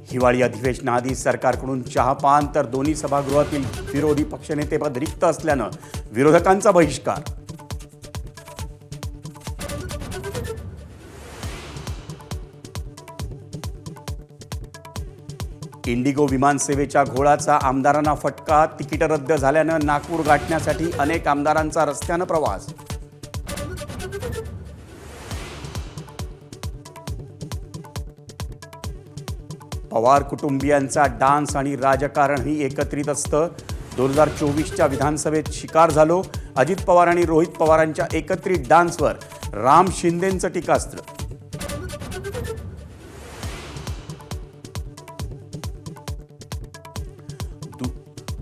हिवाळी अधिवेशनाआधी सरकारकडून चहापान तर दोन्ही सभागृहातील विरोधी पक्षनेतेपद रिक्त असल्यानं विरोधकांचा बहिष्कार. इंडिगो विमानसेवेच्या घोळाचा आमदारांना फटका. तिकीट रद्द झाल्यानं नागपूर गाठण्यासाठी अनेक आमदारांचा रस्त्यानं प्रवास. पवार कुटुंबियांचा डान्स आणि राजकारणही एकत्रित असतं. 2024च्या विधानसभेत शिकार झालो. अजित पवार आणि रोहित पवारांच्या एकत्रित डान्सवर राम शिंदेंचं टीकास्त्र.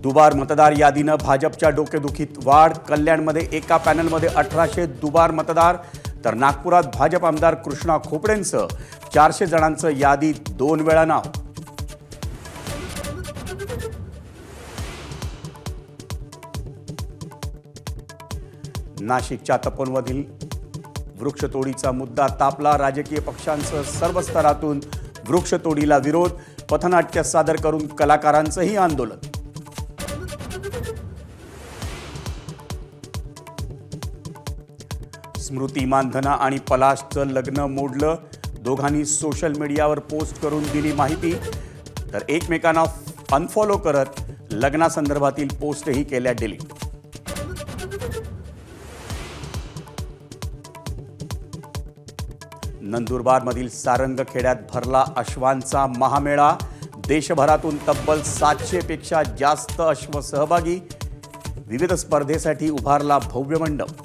दुबार मतदार यादीनं भाजपच्या डोकेदुखीत वाढ. कल्याणमध्ये एका पॅनलमध्ये 1800 दुबार मतदार, तर नागपुरात भाजप आमदार कृष्णा खोपडेंसह 400 जणांचं यादीत 2 वेळा नाव. नाशिकच्या तपोवनमधील वृक्षतोडीचा मुद्दा तापला. राजकीय पक्षांसह सर्व स्तरातून वृक्षतोडीला विरोध. पथनाट्य सादर करून कलाकारांचंही आंदोलन. स्मृती मानधना आणि पलाशचं लग्न मोडलं. दोघांनी सोशल मीडियावर पोस्ट करून दिली माहिती, तर एकमेकांना अनफॉलो करत लग्नासंदर्भातील पोस्टही केल्या डिलीट. नंदुरबारमधील सारंगखेड्यात भरला अश्वांचा महामेळा. देशभरातून तब्बल 700 पेक्षा जास्त अश्व सहभागी. विविध स्पर्धेसाठी उभारला भव्य मंडप.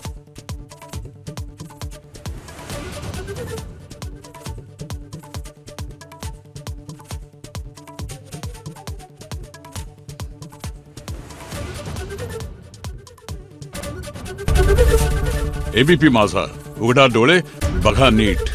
एबीपी माझा, उघडा डोळे बघा नीट.